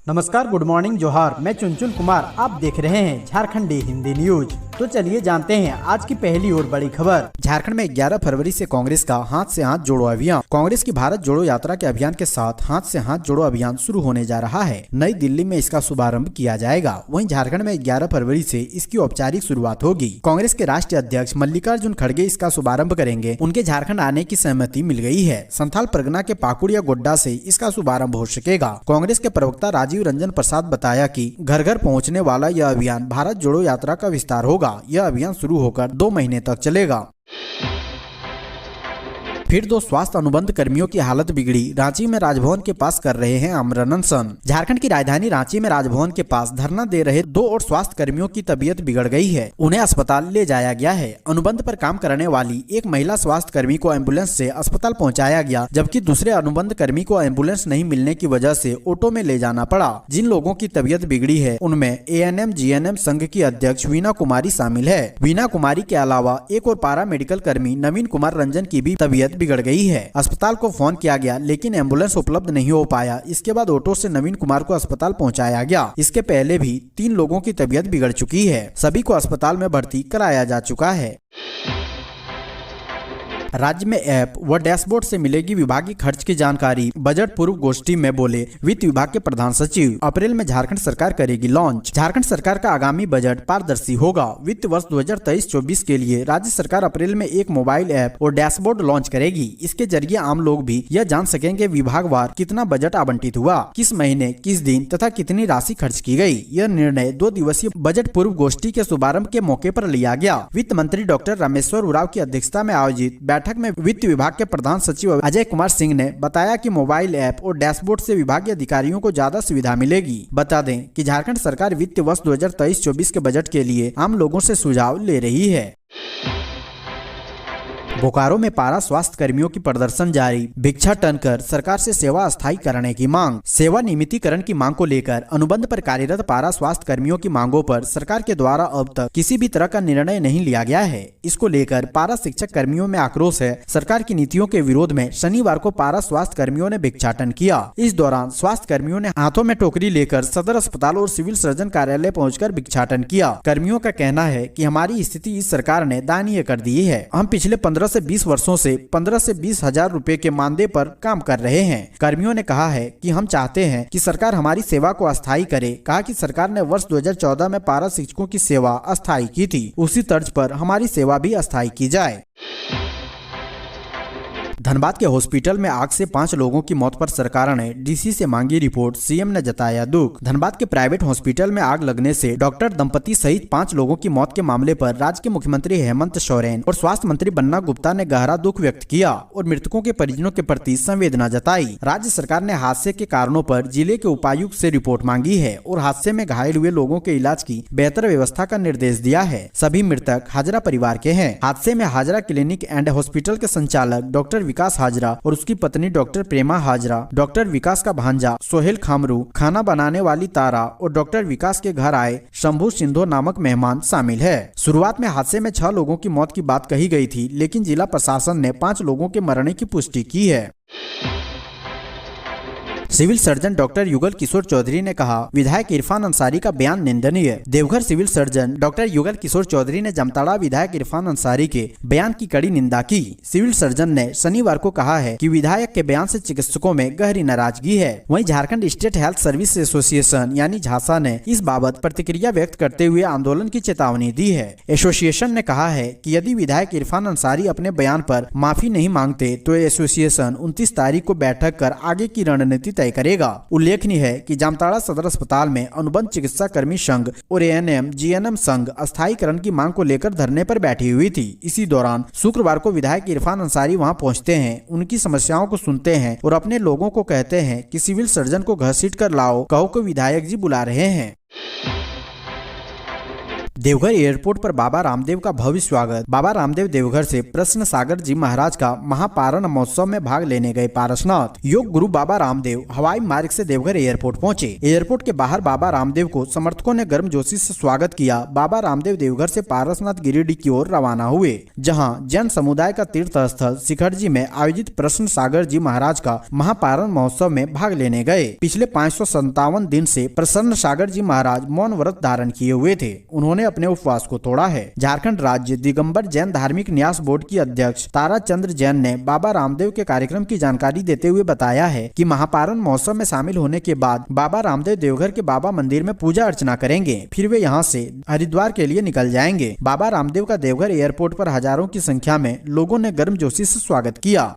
नमस्कार, good morning, जोहार। मैं चुनचुन कुमार, आप देख रहे हैं झारखंडी हिंदी न्यूज। तो चलिए जानते हैं आज की पहली और बड़ी खबर। झारखंड में 11 फरवरी से कांग्रेस का हाथ से हाथ जोड़ो अभियान। कांग्रेस की भारत जोड़ो यात्रा के अभियान के साथ हाथ से हाथ जोड़ो अभियान शुरू होने जा रहा है। नई दिल्ली में इसका शुभारंभ किया जाएगा। वहीं झारखंड में 11 फरवरी से इसकी औपचारिक शुरुआत होगी। कांग्रेस के राष्ट्रीय अध्यक्ष मल्लिकार्जुन खड़गे इसका शुभारंभ करेंगे। उनके झारखंड आने की सहमति मिल गई है। संथाल परगना के पाकुड़ या गोड्डा से इसका शुभारंभ हो सकेगा। कांग्रेस के प्रवक्ता राजीव रंजन प्रसाद बताया कि घर घर पहुंचने वाला यह अभियान भारत जोड़ो यात्रा का विस्तार होगा। यह अभियान शुरू होकर 2 महीने तक चलेगा। फिर 2 स्वास्थ्य अनुबंध कर्मियों की हालत बिगड़ी। रांची में राजभवन के पास कर रहे हैं आमरण अनशन। झारखंड की राजधानी रांची में राजभवन के पास धरना दे रहे 2 और स्वास्थ्य कर्मियों की तबीयत बिगड़ गई है। उन्हें अस्पताल ले जाया गया है। अनुबंध पर काम करने वाली एक महिला स्वास्थ्य कर्मी को एम्बुलेंस से अस्पताल पहुंचाया गया, जबकि दूसरे अनुबंध कर्मी को एम्बुलेंस नहीं मिलने की वजह से ऑटो में ले जाना पड़ा। जिन लोगों की तबीयत बिगड़ी है उनमें ANM GNM संघ की अध्यक्ष वीना कुमारी शामिल है। वीना कुमारी के अलावा एक और पारा मेडिकल कर्मी नवीन कुमार रंजन की भी तबीयत बिगड़ गई है। अस्पताल को फोन किया गया लेकिन एम्बुलेंस उपलब्ध नहीं हो पाया। इसके बाद ऑटो से नवीन कुमार को अस्पताल पहुंचाया गया। इसके पहले भी 3 लोगों की तबीयत बिगड़ चुकी है। सभी को अस्पताल में भर्ती कराया जा चुका है। राज्य में ऐप व डैशबोर्ड से मिलेगी विभागीय खर्च की जानकारी। बजट पूर्व गोष्ठी में बोले वित्त विभाग के प्रधान सचिव। अप्रैल में झारखंड सरकार करेगी लॉन्च। झारखंड सरकार का आगामी बजट पारदर्शी होगा। वित्त वर्ष 2023-24 के लिए राज्य सरकार अप्रैल में एक मोबाइल ऐप और डैशबोर्ड लॉन्च करेगी। इसके जरिए आम लोग भी यह जान सकेंगे विभागवार कितना बजट आवंटित हुआ, किस महीने, किस दिन तथा कितनी राशि खर्च की गई। यह निर्णय 2 दिवसीय बजट पूर्व गोष्ठी के शुभारंभ के मौके पर लिया गया। वित्त मंत्री डॉक्टर रामेश्वर उरांव की अध्यक्षता में आयोजित बैठक में वित्त विभाग के प्रधान सचिव अजय कुमार सिंह ने बताया कि मोबाइल ऐप और डैशबोर्ड से विभागीय अधिकारियों को ज्यादा सुविधा मिलेगी। बता दें कि झारखंड सरकार वित्त वर्ष 2023-24 के बजट के लिए आम लोगों से सुझाव ले रही है। बोकारो में पारा स्वास्थ्य कर्मियों की प्रदर्शन जारी। भिक्षा टनकर सरकार से सेवा अस्थायी करने की मांग। सेवा नियमितीकरण की मांग को लेकर अनुबंध पर कार्यरत पारा स्वास्थ्य कर्मियों की मांगों पर सरकार के द्वारा अब तक किसी भी तरह का निर्णय नहीं लिया गया है। इसको लेकर पारा शिक्षक कर्मियों में आक्रोश है। सरकार की नीतियों के विरोध में शनिवार को पारा स्वास्थ्य कर्मियों ने भिक्षाटन किया। इस दौरान स्वास्थ्य कर्मियों ने हाथों में टोकरी लेकर सदर अस्पताल और सिविल सर्जन कार्यालय पहुंचकर भिक्षाटन किया। कर्मियों का कहना है कि हमारी स्थिति इस सरकार ने दयनीय कर दी है। हम पिछले 15 से 20 वर्षों से 15 से 20 हजार रुपए के मानदेय पर काम कर रहे हैं। कर्मियों ने कहा है कि हम चाहते हैं कि सरकार हमारी सेवा को अस्थायी करे। कहा कि सरकार ने वर्ष 2014 में पारा शिक्षकों की सेवा अस्थायी की थी, उसी तर्ज पर हमारी सेवा भी अस्थायी की जाए। धनबाद के हॉस्पिटल में आग से 5 लोगों की मौत पर सरकार ने DC से मांगी रिपोर्ट। CM ने जताया दुख। धनबाद के प्राइवेट हॉस्पिटल में आग लगने से डॉक्टर दंपति सहित 5 लोगों की मौत के मामले पर राज्य के मुख्यमंत्री हेमंत सोरेन और स्वास्थ्य मंत्री बन्ना गुप्ता ने गहरा दुख व्यक्त किया और मृतकों के परिजनों के प्रति संवेदना जताई। राज्य सरकार ने हादसे के कारणों पर जिले के उपायुक्त से रिपोर्ट मांगी है और हादसे में घायल हुए लोगों के इलाज की बेहतर व्यवस्था का निर्देश दिया है। सभी मृतक हाजरा परिवार के हैं। हादसे में हाजरा क्लिनिक एंड हॉस्पिटल के संचालक डॉक्टर विकास हाजरा और उसकी पत्नी डॉक्टर प्रेमा हाजरा, डॉक्टर विकास का भांजा सोहेल खामरू, खाना बनाने वाली तारा और डॉक्टर विकास के घर आए शंभू सिंधो नामक मेहमान शामिल है। शुरुआत में हादसे में 6 लोगों की मौत की बात कही गई थी, लेकिन जिला प्रशासन ने 5 लोगों के मरने की पुष्टि की है। Civil surgeon doctor Yugal Kishore Chaudhary ने कहा विधायक इरफान अंसारी का बयान निंदनीय। Deoghar civil surgeon doctor Yugal Kishore Chaudhary ने जामताड़ा विधायक इरफान अंसारी के बयान की कड़ी निंदा की। सिविल सर्जन ने शनिवार को कहा है कि विधायक के बयान से चिकित्सकों में गहरी नाराजगी है। वहीं Jharkhand state health service association यानी झासा ने इस बाबत प्रतिक्रिया व्यक्त करते हुए आंदोलन की चेतावनी दी है। एसोसिएशन ने कहा है कि यदि विधायक इरफान अंसारी अपने बयान पर माफी नहीं मांगते तो एसोसिएशन 29 तारीख को बैठक कर आगे की रणनीति तय करेगा। उल्लेखनीय है कि जामताड़ा सदर अस्पताल में अनुबंध चिकित्सा कर्मी संघ और ANM GNM संघ अस्थायीकरण की मांग को लेकर धरने पर बैठी हुई थी। इसी दौरान शुक्रवार को विधायक इरफान अंसारी वहां पहुंचते हैं, उनकी समस्याओं को सुनते हैं और अपने लोगों को कहते हैं कि सिविल सर्जन को घसीट कर लाओ, कहो को विधायक जी बुला रहे हैं। देवघर एयरपोर्ट पर बाबा रामदेव का भव्य स्वागत। बाबा रामदेव देवघर से प्रसन्न सागर जी महाराज का महापारण महोत्सव में भाग लेने गए पारसनाथ। योग गुरु बाबा रामदेव हवाई मार्ग से देवघर एयरपोर्ट पहुंचे। एयरपोर्ट के बाहर बाबा रामदेव को समर्थकों ने गर्मजोशी से स्वागत किया। बाबा रामदेव देवघर से पारसनाथ गिरिडीह की ओर रवाना हुए, जहां जैन समुदाय का तीर्थ स्थल शिखर जी में आयोजित प्रसन्न सागर जी महाराज का महापारण महोत्सव में भाग लेने गए। पिछले 557 दिन से प्रसन्न सागर जी महाराज मौन व्रत धारण किए हुए थे। उन्होंने अपने उपवास को तोड़ा है। झारखंड राज्य दिगंबर जैन धार्मिक न्यास बोर्ड की अध्यक्ष तारा चंद्र जैन ने बाबा रामदेव के कार्यक्रम की जानकारी देते हुए बताया है कि महापारण महोत्सव में शामिल होने के बाद बाबा रामदेव देवघर के बाबा मंदिर में पूजा अर्चना करेंगे, फिर वे यहां से हरिद्वार के लिए निकल जाएंगे। बाबा रामदेव का देवघर एयरपोर्ट पर हजारों की संख्या में लोगों ने गर्मजोशी से स्वागत किया।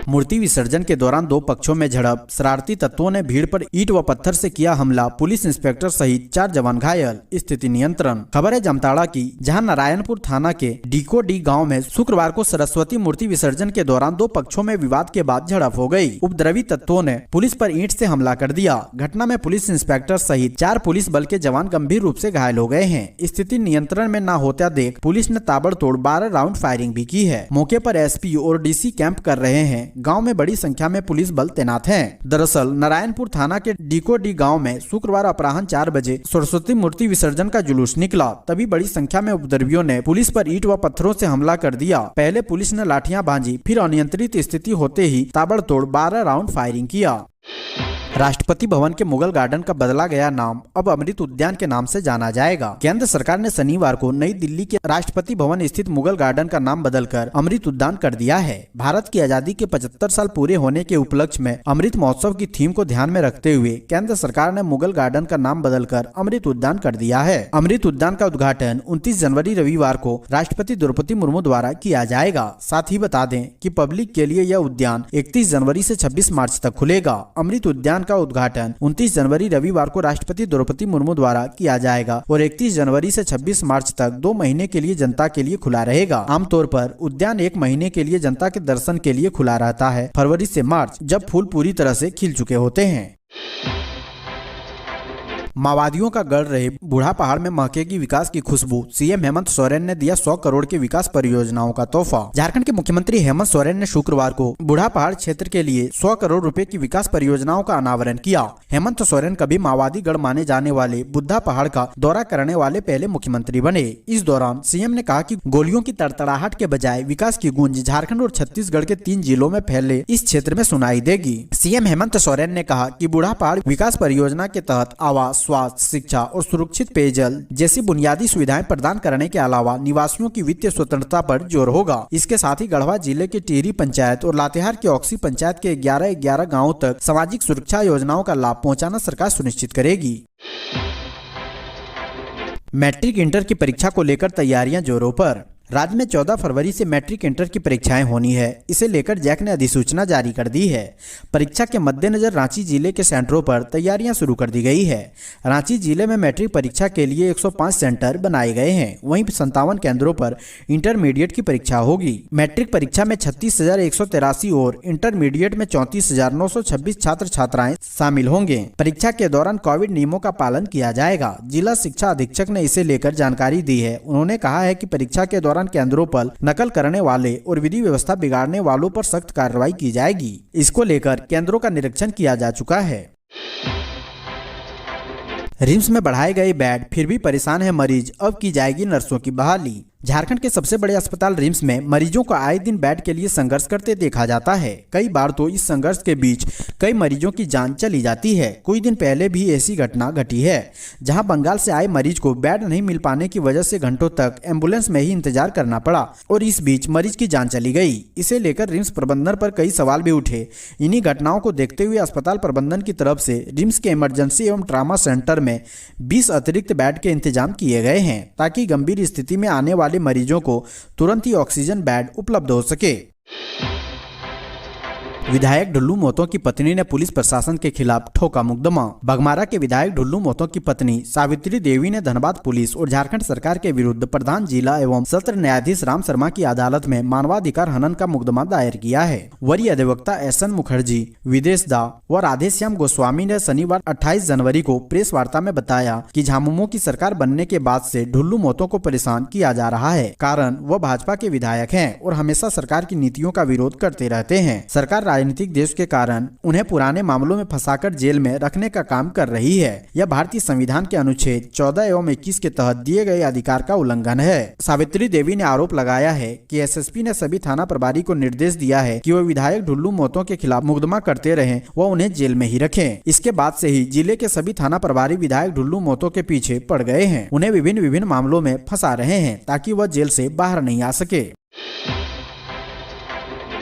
मूर्ति विसर्जन के दौरान दो पक्षों में झड़प, शरारती तत्वों ने भीड़ पर ईंट व पत्थर से किया हमला, पुलिस इंस्पेक्टर सहित 4 जवान घायल, स्थिति नियंत्रण। खबर है जामताड़ा की, जहां नारायणपुर थाना के डीकोडी गांव में शुक्रवार को सरस्वती मूर्ति विसर्जन के दौरान दो पक्षों में विवाद के बाद झड़प हो गई। उपद्रवी तत्वों ने पुलिस पर ईंट से हमला कर दिया। घटना में पुलिस इंस्पेक्टर सहित 4 पुलिस बल के जवान गंभीर रूप से घायल हो गए हैं। स्थिति नियंत्रण में न होता देख पुलिस ने ताबड़तोड़ 12 राउंड फायरिंग भी की है। मौके पर एसपी और डीसी कैंप कर रहे हैं। गांव में बड़ी संख्या में पुलिस बल तैनात हैं। दरअसल नारायणपुर थाना के डीकोडी गांव में शुक्रवार अपराह्न 4 बजे सरस्वती मूर्ति विसर्जन का जुलूस निकला। तभी बड़ी संख्या में उपद्रवियों ने पुलिस पर ईंट व पत्थरों से हमला कर दिया। पहले पुलिस ने लाठियां भांजी, फिर अनियंत्रित स्थिति होते ही ताबड़तोड़ 12 राउंड फायरिंग किया। राष्ट्रपति भवन के मुगल गार्डन का बदला गया नाम अब अमृत उद्यान के नाम से जाना जाएगा। केंद्र सरकार ने शनिवार को नई दिल्ली के राष्ट्रपति भवन स्थित मुगल गार्डन का नाम बदलकर अमृत उद्यान कर दिया है। भारत की आजादी के 75 साल पूरे होने के उपलक्ष्य में अमृत महोत्सव की थीम को ध्यान में रखते हुए केंद्र सरकार ने मुगल गार्डन का नाम बदलकर अमृत उद्यान कर दिया है। अमृत उद्यान का उद्घाटन 29 जनवरी रविवार को राष्ट्रपति द्रौपदी मुर्मू द्वारा किया जाएगा। साथ ही बता दें कि पब्लिक के लिए यह उद्यान 31 जनवरी से 26 मार्च तक खुलेगा। अमृत उद्यान का उद्घाटन 29 जनवरी रविवार को राष्ट्रपति द्रौपदी मुर्मू द्वारा किया जाएगा और 31 जनवरी से 26 मार्च तक 2 महीने के लिए जनता के लिए खुला रहेगा। आमतौर पर उद्यान 1 महीने के लिए जनता के दर्शन के लिए खुला रहता है, फरवरी से मार्च, जब फूल पूरी तरह से खिल चुके होते हैं। माओवादियों का गढ़ रहे बूढ़ा पहाड़ में महकेगी विकास की खुशबू, सीएम हेमंत सोरेन ने दिया 100 करोड़ के विकास परियोजनाओं का तोहफा। झारखंड के मुख्यमंत्री हेमंत सोरेन ने शुक्रवार को बूढ़ा पहाड़ क्षेत्र के लिए 100 करोड़ रुपए की विकास परियोजनाओं का अनावरण किया। हेमंत सोरेन कभी माओवादी गढ़ माने जाने वाले बुद्धा पहाड़ का दौरा करने वाले पहले मुख्यमंत्री बने। इस दौरान सीएम ने कहा कि गोलियों की तड़तड़ाहट के बजाय विकास की गूंज झारखंड और छत्तीसगढ़ के 3 जिलों में फैले इस क्षेत्र में सुनाई देगी। सीएम हेमंत सोरेन ने कहा कि बूढ़ा पहाड़ विकास परियोजना के तहत आवास, स्वास्थ्य, शिक्षा और सुरक्षित पेयजल जैसी बुनियादी सुविधाएं प्रदान करने के अलावा निवासियों की वित्तीय स्वतंत्रता पर जोर होगा। इसके साथ ही गढ़वा जिले के टिहरी पंचायत और लातेहार के ऑक्सी पंचायत के 11 गांवों तक सामाजिक सुरक्षा योजनाओं का लाभ पहुंचाना सरकार सुनिश्चित करेगी। मैट्रिक इंटर की परीक्षा को लेकर तैयारियां जोरों पर। राज्य में 14 फरवरी से मैट्रिक इंटर की परीक्षाएं होनी है। इसे लेकर जैक ने अधिसूचना जारी कर दी है। परीक्षा के मद्देनजर रांची जिले के सेंटरों पर तैयारियां शुरू कर दी गई है। रांची जिले में मैट्रिक परीक्षा के लिए 105 सेंटर बनाए गए हैं। वहीं 57 केंद्रों पर इंटरमीडिएट की परीक्षा होगी। मैट्रिक परीक्षा में 36,183 और इंटरमीडिएट में 34,926 छात्र छात्राएं शामिल होंगे। परीक्षा के दौरान कोविड नियमों का पालन किया जाएगा। जिला शिक्षा अधीक्षक ने इसे लेकर जानकारी दी है। उन्होंने कहा है कि परीक्षा के दौरान केंद्रों पर नकल करने वाले और विधि व्यवस्था बिगाड़ने वालों पर सख्त कार्रवाई की जाएगी। इसको लेकर केंद्रों का निरीक्षण किया जा चुका है। रिम्स में बढ़ाए गए बेड, फिर भी परेशान है मरीज, अब की जाएगी नर्सों की बहाली। झारखंड के सबसे बड़े अस्पताल रिम्स में मरीजों को आए दिन बेड के लिए संघर्ष करते देखा जाता है। कई बार तो इस संघर्ष के बीच कई मरीजों की जान चली जाती है। कुछ दिन पहले भी ऐसी घटना घटी है, जहां बंगाल से आए मरीज को बेड नहीं मिल पाने की वजह से घंटों तक एम्बुलेंस में ही इंतजार करना पड़ा और इस बीच मरीज की जान चली गई। इसे लेकर रिम्स प्रबंधन पर कई सवाल भी उठे। इन्हीं घटनाओं को देखते हुए अस्पताल प्रबंधन की तरफ से रिम्स के इमरजेंसी एवं ट्रामा सेंटर में 20 अतिरिक्त बेड के इंतजाम किए गए हैं, ताकि गंभीर स्थिति में आने वाले मरीजों को तुरंत ही ऑक्सीजन बेड उपलब्ध हो सके। विधायक ढुल्लू मोहतो की पत्नी ने पुलिस प्रशासन के खिलाफ ठोका मुकदमा। बघमारा के विधायक ढुल्लू मोहतो की पत्नी सावित्री देवी ने धनबाद पुलिस और झारखंड सरकार के विरुद्ध प्रधान जिला एवं सत्र न्यायाधीश राम शर्मा की अदालत में मानवाधिकार हनन का मुकदमा दायर किया है। वरीय अधिवक्ता एस एन मुखर्जी, विदेश दा व राधेश्याम गोस्वामी ने शनिवार 28 जनवरी को प्रेस वार्ता में बताया कि झामुमो की सरकार बनने के बाद से ढुल्लू मोहतो को परेशान किया जा रहा है, कारण वह भाजपा के विधायक हैं और हमेशा सरकार की नीतियों का विरोध करते रहते हैं। सरकार राजनीतिक देश के कारण उन्हें पुराने मामलों में फंसाकर जेल में रखने का काम कर रही है। यह भारतीय संविधान के अनुच्छेद 14 एवं 21 के तहत दिए गए अधिकार का उल्लंघन है। सावित्री देवी ने आरोप लगाया है कि एसएसपी ने सभी थाना प्रभारी को निर्देश दिया है कि वह विधायक ढुल्लू मोहतो के खिलाफ मुकदमा करते रहें व उन्हें जेल में ही रखें। इसके बाद से ही जिले के सभी थाना प्रभारी विधायक ढुल्लू मोहतो के पीछे पड़ गए हैं, उन्हें विभिन्न मामलों में फंसा रहे हैं ताकि वह जेल से बाहर नहीं आ सके।